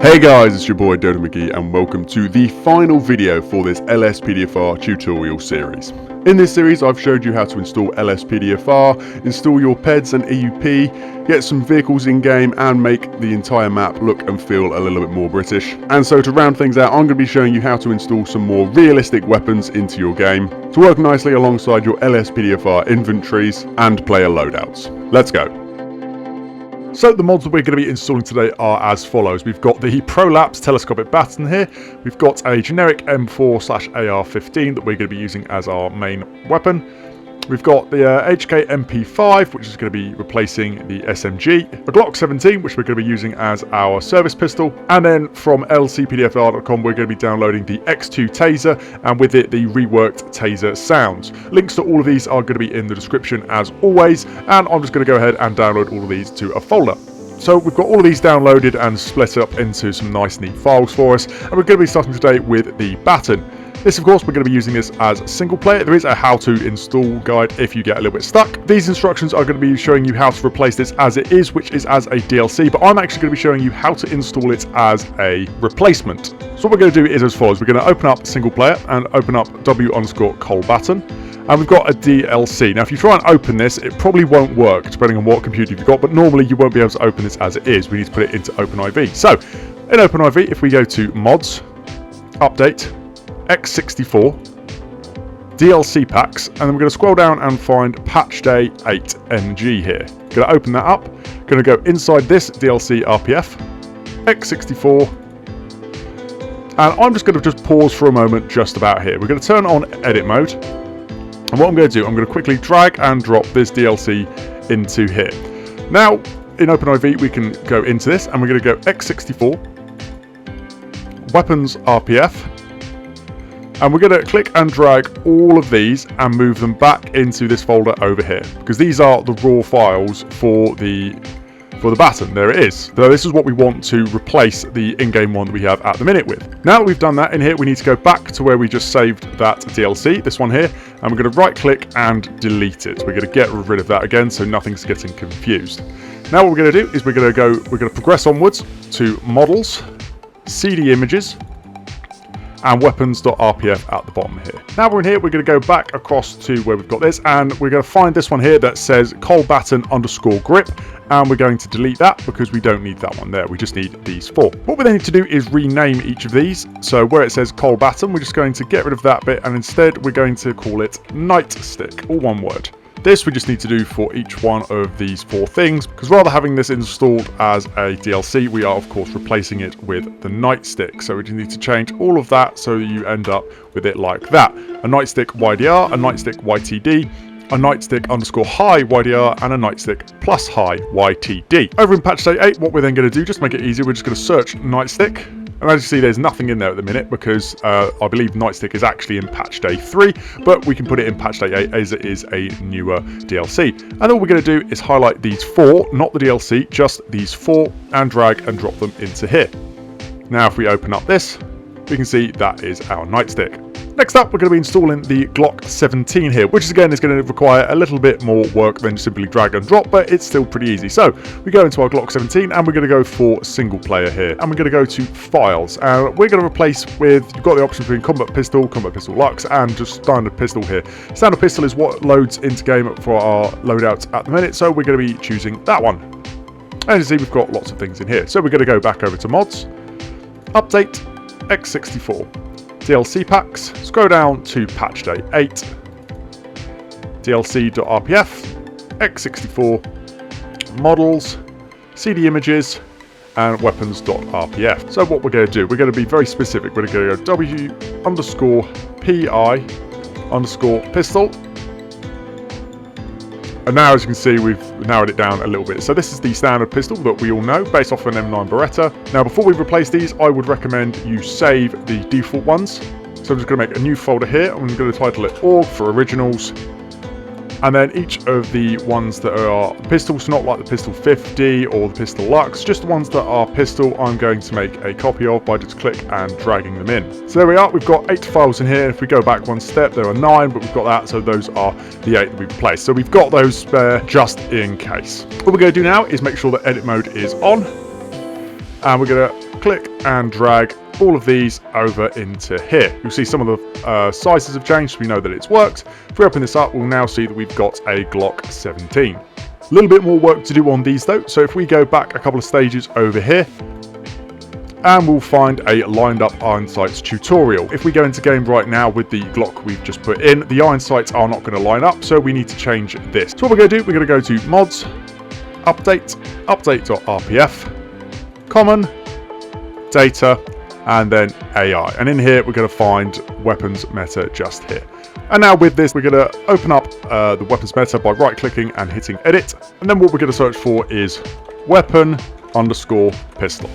Hey guys, it's your boy Dodo McGee and welcome to the final video for this LSPDFR tutorial series. In this series I've showed you how to install LSPDFR, install your PEDs and EUP, get some vehicles in game and make the entire map look and feel a little bit more British. And so to round things out, I'm going to be showing you how to install some more realistic weapons into your game to work nicely alongside your LSPDFR inventories and player loadouts. Let's go. So the mods that we're going to be installing today are as follows. We've got the Prolapse Telescopic Baton here. We've got a generic M4/AR-15 that we're going to be using as our main weapon. We've got the H&K MP5, which is going to be replacing the SMG. A Glock 17, which we're going to be using as our service pistol. And then from LSPDFR.com, we're going to be downloading the X2 Taser, and with it, the reworked Taser sounds. Links to all of these are going to be in the description as always, and I'm just going to go ahead and download all of these to a folder. So we've got all of these downloaded and split up into some nice neat files for us, and we're going to be starting today with the Baton. This, of course, we're going to be using this as single player. There is a how to install guide if you get a little bit stuck. These instructions are going to be showing you how to replace this as it is, which is as a DLC, but I'm actually going to be showing you how to install it as a replacement. So what we're going to do is as follows. We're going to open up single player and open up w_colbaton. And we've got a DLC. Now, if you try and open this, it probably won't work, depending on what computer you've got, but normally you won't be able to open this as it is. We need to put it into OpenIV. So, in OpenIV, if we go to Mods, Update, X64, DLC Packs, and then we're going to scroll down and find Patch Day 8 NG here. Going to open that up, going to go inside this DLC RPF, X64, and I'm just going to pause for a moment just about here. We're going to turn on edit mode. And what I'm going to do, I'm going to quickly drag and drop this DLC into here. Now, in OpenIV, we can go into this, and we're going to go X64, Weapons RPF, and we're going to click and drag all of these and move them back into this folder over here, because these are the raw files for the Baton. There it is. So this is what we want to replace the in-game one that we have at the minute with. Now that we've done that in here, we need to go back to where we just saved that DLC, this one here, and we're going to right click and delete it. We're going to get rid of that again so nothing's getting confused. Now what we're going to do is we're going to progress onwards to Models, CD Images, and weapons.rpf at the bottom here. Now we're in here, we're going to go back across to where we've got this, and we're going to find this one here that says colbaton_grip, and we're going to delete that because we don't need that one there. We just need these four. What we then need to do is rename each of these. So where it says Colbaton, we're just going to get rid of that bit, and instead we're going to call it Nightstick, all one word. This we just need to do for each one of these four things, because rather having this installed as a DLC, we are of course replacing it with the Nightstick. So we just need to change all of that so you end up with it like that. A Nightstick YDR, a Nightstick YTD, a Nightstick_high YDR, and a Nightstick plus high YTD. Over in Patch Day 8, what we're then going to do, just to make it easier, we're just going to search Nightstick. And as you see, there's nothing in there at the minute because I believe Nightstick is actually in Patch Day 3, but we can put it in Patch Day 8 as it is a newer DLC. And all we're going to do is highlight these four, not the DLC, just these four, and drag and drop them into here. Now if we open up this, we can see that is our Nightstick. Next up, we're going to be installing the Glock 17 here, which again is going to require a little bit more work than simply drag and drop, but it's still pretty easy. So we go into our Glock 17 and we're going to go for single player here, and we're going to go to Files, and we're going to replace with, you've got the option between Combat Pistol Lux, and just Standard Pistol here. Standard Pistol is what loads into game for our loadouts at the minute, so we're going to be choosing that one. And you see, we've got lots of things in here. So we're going to go back over to Mods, Update, X64. DLC Packs, scroll down to Patch Day 8, DLC.rpf, X64, Models, CD Images, and Weapons.rpf. So what we're going to do, we're going to be very specific. We're going to go W_PI_pistol. And now, as you can see, we've narrowed it down a little bit. So this is the standard pistol that we all know, based off an M9 Beretta. Now, before we replace these, I would recommend you save the default ones. So I'm just going to make a new folder here. I'm going to title it Org for Originals. And then each of the ones that are pistols, not like the Pistol 50 or the Pistol Lux, just the ones that are pistol, I'm going to make a copy of by just click and dragging them in. So there we are, we've got 8 files in here. If we go back one step, there are 9, but we've got that, so those are the 8 that we've replaced. So we've got those spare just in case. What we're going to do now is make sure that edit mode is on. And we're going to click and drag all of these over into here. You'll see some of the sizes have changed, so we know that it's worked. If we open this up, we'll now see that we've got a Glock 17. A little bit more work to do on these though, so if we go back a couple of stages over here, and we'll find a lined up iron sights tutorial. If we go into game right now with the Glock we've just put in, the iron sights are not going to line up, so we need to change this. So what we're going to do, we're going to go to mods, update, update.rpf, common, data, and then AI. And in here, we're going to find weapons meta just here. And now with this, we're going to open up the weapons meta by right clicking and hitting edit. And then what we're going to search for is weapon underscore pistol.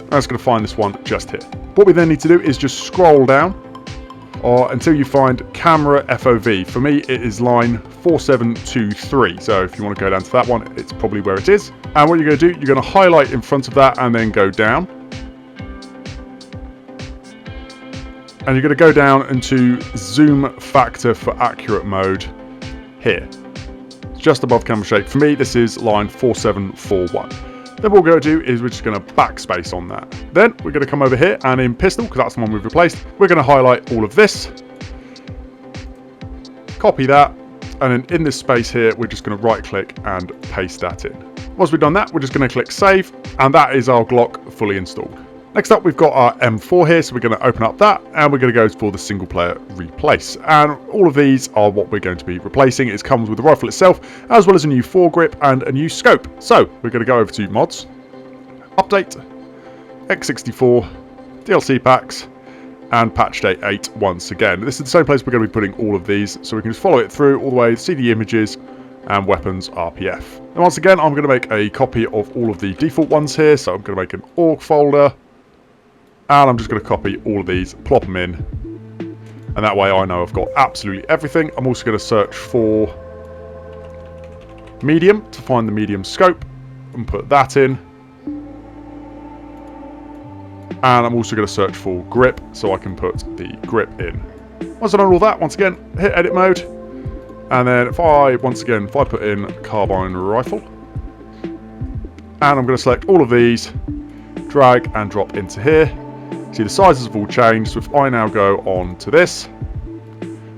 And it's going to find this one just here. What we then need to do is just scroll down until you find camera FOV. For me, it is line 4723. So if you want to go down to that one, it's probably where it is. And what you're going to do, you're going to highlight in front of that and then go down. And you're going to go down into zoom factor for accurate mode here. It's just above camera shape. For me, this is line 4741. Then what we're going to do is we're just going to backspace on that. Then we're going to come over here and in pistol, because that's the one we've replaced, we're going to highlight all of this. Copy that. And then in this space here, we're just going to right click and paste that in. Once we've done that, we're just going to click save. And that is our Glock fully installed. Next up, we've got our M4 here, so we're going to open up that, and we're going to go for the single player replace. And all of these are what we're going to be replacing. It comes with the rifle itself, as well as a new foregrip and a new scope. So we're going to go over to mods, update, X64, DLC packs, and patch date 8 once again. This is the same place we're going to be putting all of these, so we can just follow it through all the way, see the images, and weapons RPF. And once again, I'm going to make a copy of all of the default ones here, so I'm going to make an org folder. And I'm just going to copy all of these, plop them in. And that way I know I've got absolutely everything. I'm also going to search for medium to find the medium scope and put that in. And I'm also going to search for grip so I can put the grip in. Once I've done all that, once again, hit edit mode. And then if I put in carbine rifle. And I'm going to select all of these, drag and drop into here. See, the sizes have all changed, so if I now go on to this,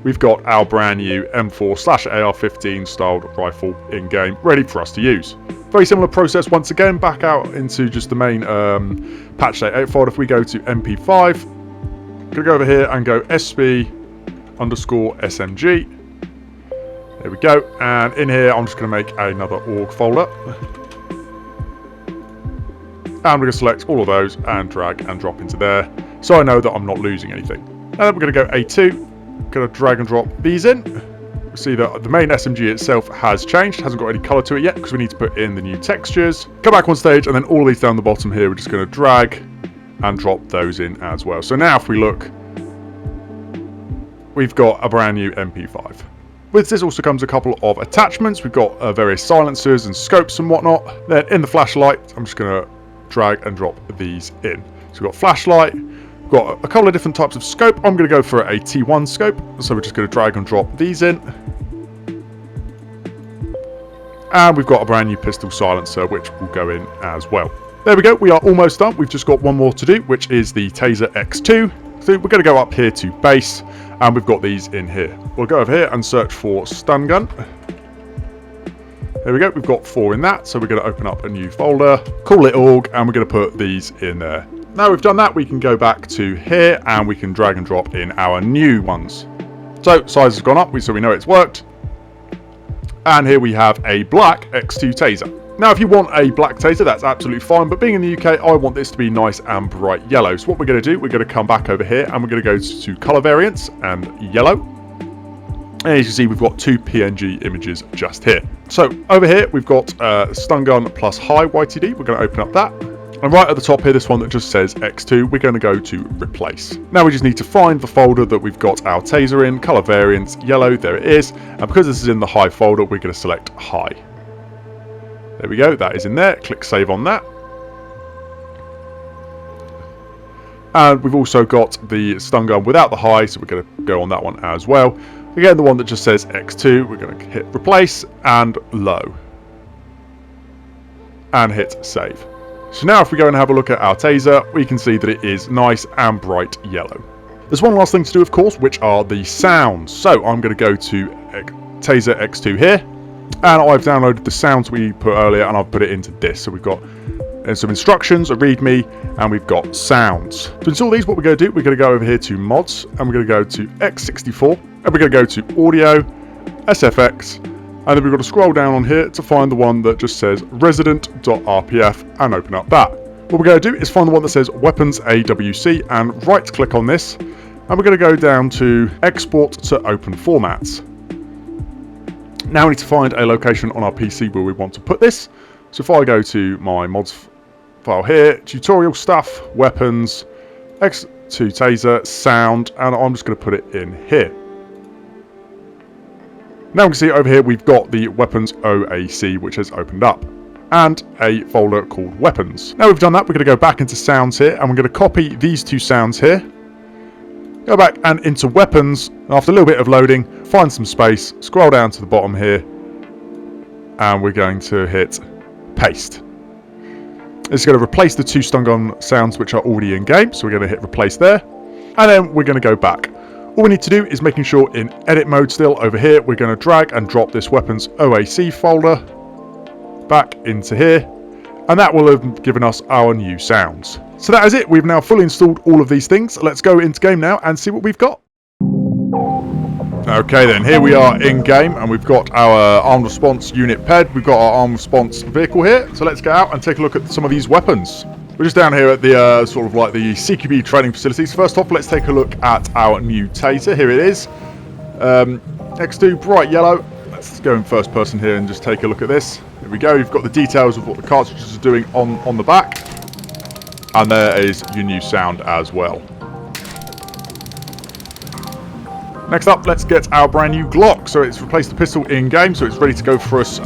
we've got our brand new M4/AR-15 styled rifle in game, ready for us to use. Very similar process once again, back out into just the main patch date 8 folder. If we go to MP5, I'm going to go over here and go SP_SMG. There we go, and in here I'm just going to make another org folder. And we're going to select all of those and drag and drop into there, so I know that I'm not losing anything. And then we're going to go A2, going to drag and drop these in. We see that the main SMG itself has changed, hasn't got any colour to it yet because we need to put in the new textures. Go back one stage and then all of these down the bottom here, we're just going to drag and drop those in as well. So now if we look, we've got a brand new MP5. With this also comes a couple of attachments. We've got various silencers and scopes and whatnot. Then in the flashlight, I'm just going to drag and drop these in. So we've got flashlight, we've got a couple of different types of scope. I'm going to go for a T1 scope, so we're just going to drag and drop these in. And we've got a brand new pistol silencer, which will go in as well. There we go, we are almost done. We've just got one more to do, which is the Taser X2. So we're going to go up here to base, and we've got these in here. We'll go over here and search for stun gun. There we go, we've got 4 in that, so we're going to open up a new folder, call it org, and we're going to put these in there. Now we've done that, we can go back to here, and we can drag and drop in our new ones. So, size has gone up, so we know it's worked. And here we have a black X2 Taser. Now, if you want a black Taser, that's absolutely fine, but being in the UK, I want this to be nice and bright yellow. So what we're going to do, we're going to come back over here, and we're going to go to color variants and yellow. And as you see, we've got 2 PNG images just here. So over here, we've got stun gun plus high YTD. We're going to open up that. And right at the top here, this one that just says X2, we're going to go to replace. Now we just need to find the folder that we've got our Taser in, color variants, yellow, there it is. And because this is in the high folder, we're going to select high. There we go, that is in there. Click save on that. And we've also got the stun gun without the high, so we're going to go on that one as well. Again, the one that just says X2, we're going to hit replace and low. And hit save. So now if we go and have a look at our taser, we can see that it is nice and bright yellow. There's one last thing to do, of course, which are the sounds. So I'm going to go to Taser X2 here, and I've downloaded the sounds we put earlier and I've put it into this. So we've got some instructions, a readme, and we've got sounds. To install these, what we're going to do, we're going to go over here to mods, and we're going to go to X64, and we're going to go to audio, SFX, and then we've got to scroll down on here to find the one that just says resident.rpf and open up that. What we're going to do is find the one that says weapons AWC and right click on this, and we're going to go down to export to open formats. Now we need to find a location on our PC where we want to put this. So if I go to my mods file here, tutorial stuff, weapons, X2 Taser, sound, and I'm just going to put it in here. Now we can see over here we've got the weapons OAC which has opened up, and a folder called weapons. Now we've done that, we're going to go back into sounds here, and we're going to copy these two sounds here, go back and into weapons, and after a little bit of loading, find some space, scroll down to the bottom here, and we're going to hit paste. It's going to replace the two stun gun sounds which are already in game, so we're going to hit replace there, and then we're going to go back. All we need to do is making sure in edit mode still over here, we're going to drag and drop this weapons OAC folder back into here, and that will have given us our new sounds. So that is it, we've now fully installed all of these things. Let's go into game now and see what we've got. Okay then, here we are in game, and we've got our armed response unit PED, we've got our armed response vehicle here, so let's get out and take a look at some of these weapons. We're just down here at the sort of like the CQB training facilities. First off, let's take a look at our new taser. Here it is. X2 bright yellow. Let's go in first person here and just take a look at this. Here we go. You've got the details of what the cartridges are doing on the back. And there is your new sound as well. Next up, let's get our brand new Glock. So it's replaced the pistol in game, so it's ready to go for us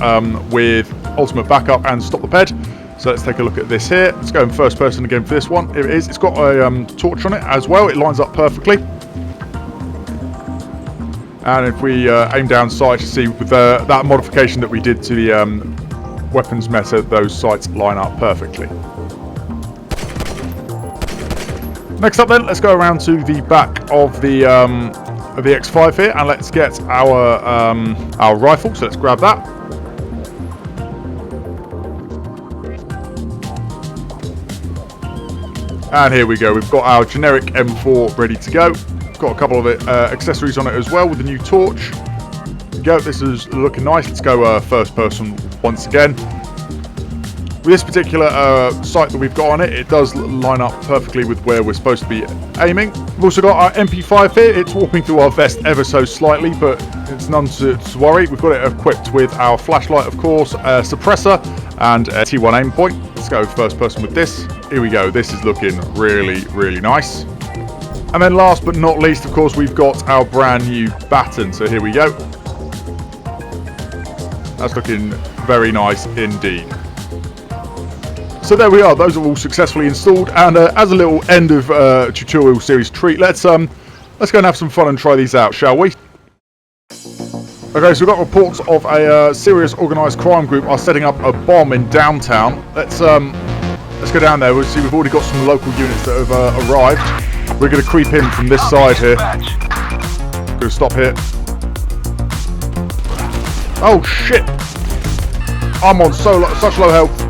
with ultimate backup and stop the PED. So let's take a look at this here. Let's go in first person again for this one. Here it is. It's got a torch on it as well. It lines up perfectly. And if we aim down sight, you see with that modification that we did to the weapons meta, those sights line up perfectly. Next up then, let's go around to the back of the X5 here, and let's get our rifle. So let's grab that. And here we go, we've got our generic M4 ready to go. Got a couple of accessories on it as well with the new torch. There we go, this is looking nice. Let's go first person once again. With this particular sight that we've got on it, it does line up perfectly with where we're supposed to be aiming. We've also got our MP5 here. It's warping through our vest ever so slightly, but it's none to worry. We've got it equipped with our flashlight, of course, a suppressor, and a T1 aim point. Let's go first person with this. Here we go, this is looking really, really nice. And then last but not least, of course, we've got our brand new Baton. So here we go. That's looking very nice indeed. So there we are, those are all successfully installed, and as a little end of tutorial series treat, let's go and have some fun and try these out, shall we? Okay, so we've got reports of a serious organised crime group are setting up a bomb in downtown. Let's go down there. We'll see, we've already got some local units that have arrived. We're going to creep in from this side here. Going to stop here. Oh shit! I'm on such low health.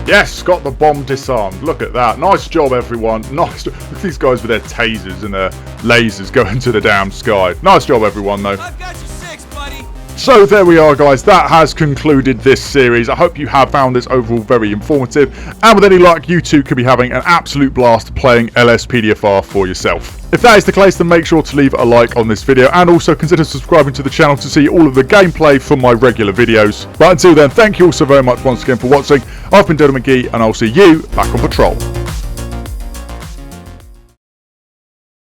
Yes, got the bomb disarmed. Look at that. Nice job, everyone. Nice. Look at these guys with their tasers and their lasers going to the damn sky. Nice job, everyone, though. I've got you 6, buddy. So there we are, guys, that has concluded this series. I hope you have found this overall very informative, and with any luck you too could be having an absolute blast playing LSPDFR for yourself. If that is the case, then make sure to leave a like on this video and also consider subscribing to the channel to see all of the gameplay from my regular videos. But until then, thank you all so very much once again for watching. I've been Dylan McGee and I'll see you back on patrol.